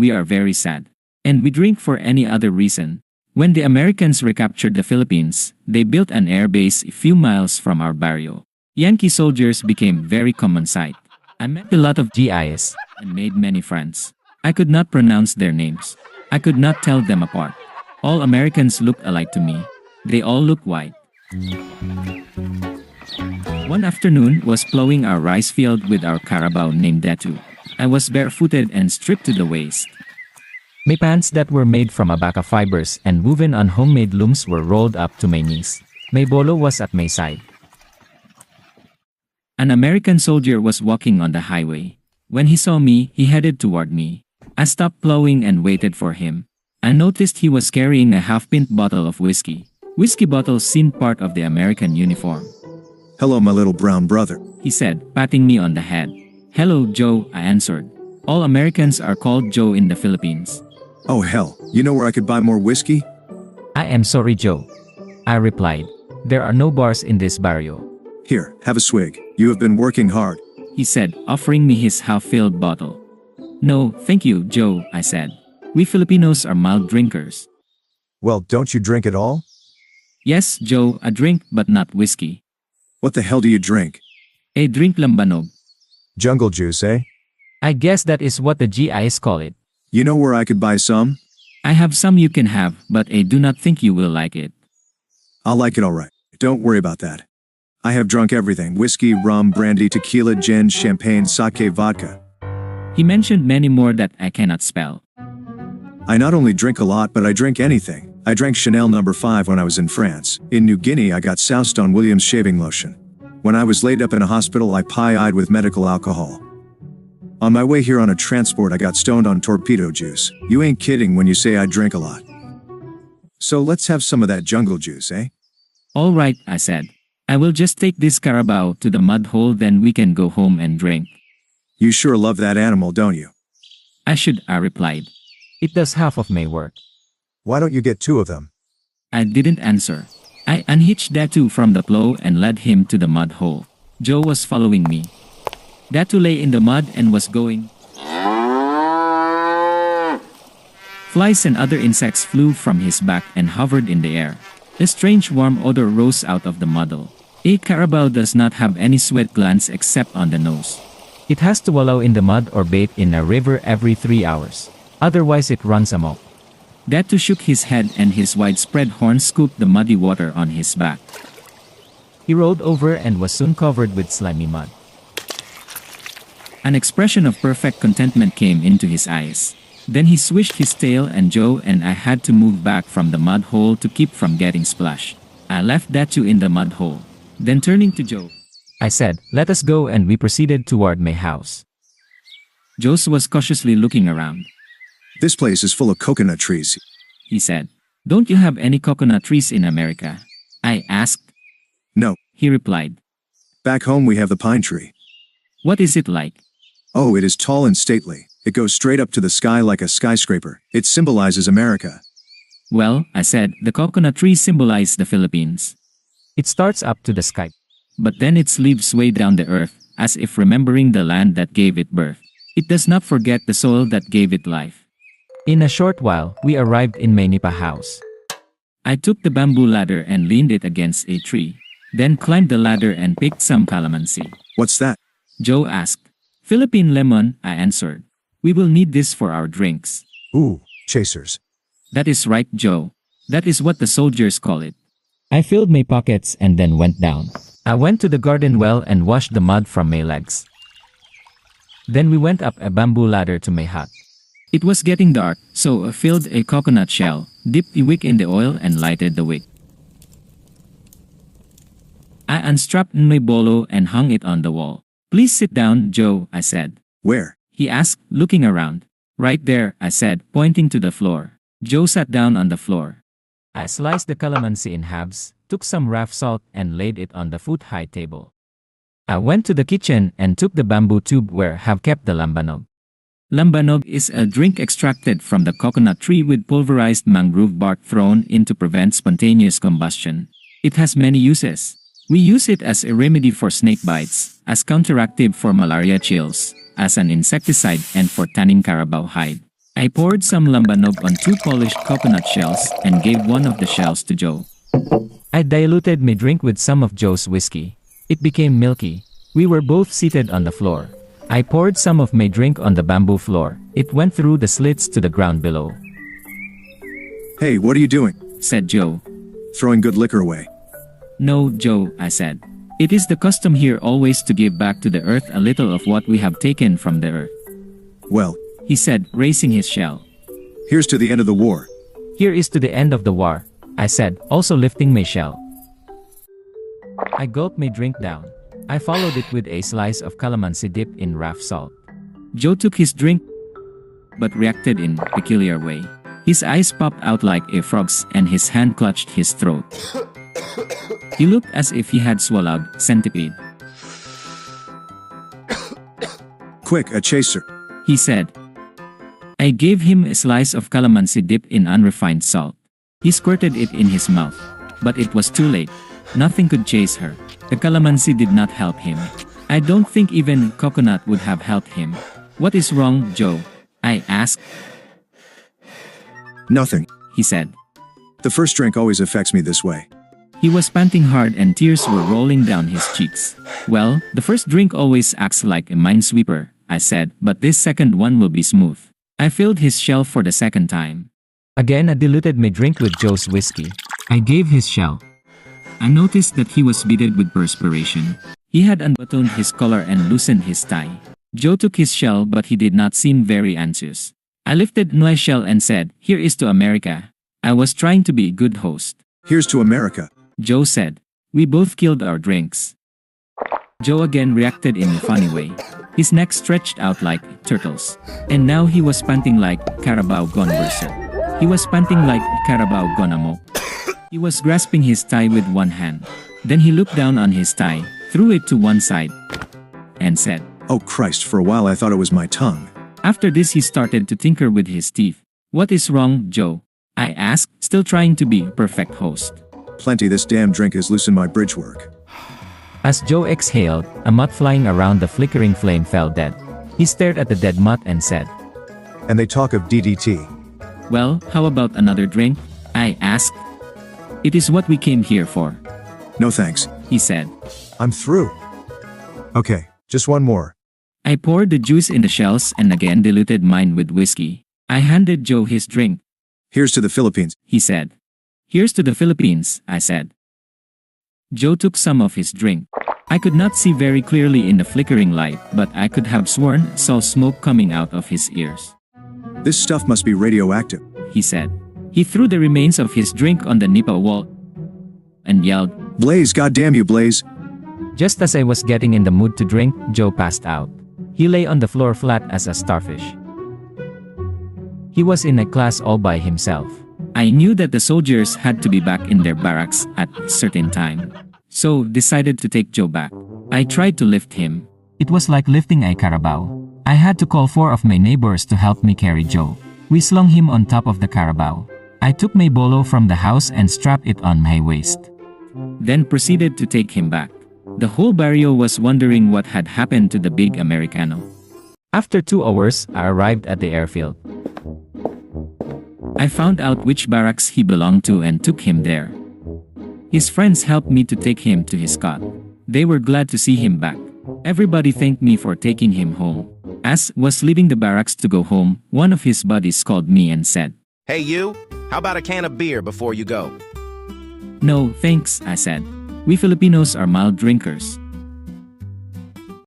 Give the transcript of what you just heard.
we are very sad. And we drink for any other reason. When the Americans recaptured the Philippines, they built an air base a few miles from our barrio. Yankee soldiers became very common sight. I met a lot of GIs and made many friends. I could not pronounce their names. I could not tell them apart. All Americans looked alike to me. They all look white. One afternoon was plowing our rice field with our carabao named Datu. I was barefooted and stripped to the waist. My pants that were made from abaca fibers and woven on homemade looms were rolled up to my knees. My bolo was at my side. An American soldier was walking on the highway. When he saw me, he headed toward me. I stopped plowing and waited for him. I noticed he was carrying a half-pint bottle of whiskey. Whiskey bottles seemed part of the American uniform. "Hello, my little brown brother," he said, patting me on the head. "Hello, Joe," I answered. All Americans are called Joe in the Philippines. "Oh hell, you know where I could buy more whiskey?" "I am sorry, Joe," I replied. "There are no bars in this barrio." "Here, have a swig. You have been working hard," he said, offering me his half-filled bottle. "No, thank you, Joe," I said. "We Filipinos are mild drinkers." "Well, don't you drink at all?" "Yes, Joe, I drink, but not whiskey." "What the hell do you drink?" "I drink lambanog." "Jungle juice, eh?" "I guess that is what the GIs call it." "You know where I could buy some?" "I have some you can have, but I do not think you will like it." "I'll like it alright. Don't worry about that. I have drunk everything: whiskey, rum, brandy, tequila, gin, champagne, sake, vodka." He mentioned many more that I cannot spell. "I not only drink a lot, but I drink anything. I drank Chanel No. 5 when I was in France. In New Guinea I got soused on Williams shaving lotion. When I was laid up in a hospital I pie-eyed with medical alcohol. On my way here on a transport I got stoned on torpedo juice. You ain't kidding when you say I drink a lot. So let's have some of that jungle juice, eh?" "All right," I said. "I will just take this carabao to the mud hole, then we can go home and drink." "You sure love that animal, don't you?" "I should," I replied. "It does half of my work." "Why don't you get 2 of them?" I didn't answer. I unhitched Datu from the plow and led him to the mud hole. Joe was following me. Datu lay in the mud and was going. Flies and other insects flew from his back and hovered in the air. A strange warm odor rose out of the muddle. A carabao does not have any sweat glands except on the nose. It has to wallow in the mud or bathe in a river every 3 hours. Otherwise it runs amok. Datu shook his head and his widespread horns scooped the muddy water on his back. He rolled over and was soon covered with slimy mud. An expression of perfect contentment came into his eyes. Then he swished his tail and Joe and I had to move back from the mud hole to keep from getting splashed. I left Datu in the mud hole. Then turning to Joe, I said, "Let us go," and we proceeded toward my house. Joe was cautiously looking around. "This place is full of coconut trees," he said. "Don't you have any coconut trees in America?" I asked. "No. He replied. Back home we have the pine tree." "What is it like?" "Oh, it is tall and stately. It goes straight up to the sky like a skyscraper. It symbolizes America." "Well," I said, "the coconut trees symbolize the Philippines. It starts up to the sky, but then its leaves sway down the earth, as if remembering the land that gave it birth. It does not forget the soil that gave it life." In a short while, we arrived in my nipa house. I took the bamboo ladder and leaned it against a tree, then climbed the ladder and picked some calamansi. "What's that?" Joe asked. "Philippine lemon," I answered. "We will need this for our drinks." "Ooh, chasers." "That is right, Joe. That is what the soldiers call it." I filled my pockets and then went down. I went to the garden well and washed the mud from my legs. Then we went up a bamboo ladder to my hut. It was getting dark, so I filled a coconut shell, dipped the wick in the oil and lighted the wick. I unstrapped my bolo and hung it on the wall. "Please sit down, Joe," I said. "Where?" he asked, looking around. "Right there," I said, pointing to the floor. Joe sat down on the floor. I sliced the calamansi in halves, took some rough salt and laid it on the foot-high table. I went to the kitchen and took the bamboo tube where I have kept the lambanog. Lambanog is a drink extracted from the coconut tree with pulverized mangrove bark thrown in to prevent spontaneous combustion. It has many uses. We use it as a remedy for snake bites, as counteractive for malaria chills, as an insecticide and for tanning carabao hide. I poured some lambanog on 2 polished coconut shells and gave one of the shells to Joe. I diluted my drink with some of Joe's whiskey. It became milky. We were both seated on the floor. I poured some of my drink on the bamboo floor. It went through the slits to the ground below. Hey, what are you doing? Said Joe. Throwing good liquor away. No, Joe, I said. It is the custom here always to give back to the earth a little of what we have taken from the earth. Well, He said, raising his shell. here's to the end of the war. Here is to the end of the war, I said, also lifting my shell. I gulped my drink down. I followed it with a slice of calamansi dip in raff salt. Joe took his drink, but reacted in a peculiar way. His eyes popped out like a frog's and his hand clutched his throat. He looked as if he had swallowed centipede. Quick, a chaser. He said. I gave him a slice of calamansi dip in unrefined salt. He squirted it in his mouth. But it was too late. Nothing could chase her. The calamansi did not help him. I don't think even coconut would have helped him. What is wrong, Joe? I asked. Nothing. He said. The first drink always affects me this way. He was panting hard and tears were rolling down his cheeks. Well, the first drink always acts like a minesweeper, I said, but this second one will be smooth. I filled his shell for the second time. Again, I diluted my drink with Joe's whiskey. I gave his shell. I noticed that he was beaded with perspiration. He had unbuttoned his collar and loosened his tie. Joe took his shell, but he did not seem very anxious. I lifted my shell and said, "Here is to America." I was trying to be a good host. Here's to America. Joe said. We both killed our drinks. Joe again reacted in a funny way. His neck stretched out like turtles. And now he was panting like carabao gone berserk. He was panting like carabao gone amok. He was grasping his tie with one hand. Then he looked down on his tie, threw it to one side, and said, Oh Christ, for a while I thought it was my tongue. After this he started to tinker with his teeth. What is wrong, Joe? I asked, still trying to be a perfect host. Plenty, this damn drink has loosened my bridge work. As Joe exhaled, a mutt flying around the flickering flame fell dead. He stared at the dead mutt and said, And they talk of DDT. Well, how about another drink? I asked. It is what we came here for. No thanks. He said. I'm through. Okay, just one more. I poured the juice in the shells and again diluted mine with whiskey. I handed Joe his drink. Here's to the Philippines. He said. Here's to the Philippines, I said. Joe took some of his drink. I could not see very clearly in the flickering light, but I could have sworn saw smoke coming out of his ears. This stuff must be radioactive. He said. He threw the remains of his drink on the nipa wall and yelled, Blaze, goddamn you, Blaze. Just as I was getting in the mood to drink, Joe passed out. He lay on the floor flat as a starfish. He was in a class all by himself. I knew that the soldiers had to be back in their barracks at a certain time, so decided to take Joe back. I tried to lift him. It was like lifting a carabao. I had to call 4 of my neighbors to help me carry Joe. We slung him on top of the carabao. I took my bolo from the house and strapped it on my waist. Then proceeded to take him back. The whole barrio was wondering what had happened to the big Americano. After 2 hours, I arrived at the airfield. I found out which barracks he belonged to and took him there. His friends helped me to take him to his cot. They were glad to see him back. Everybody thanked me for taking him home. As was leaving the barracks to go home, one of his buddies called me and said, Hey you, how about a can of beer before you go? No, thanks, I said. We Filipinos are mild drinkers.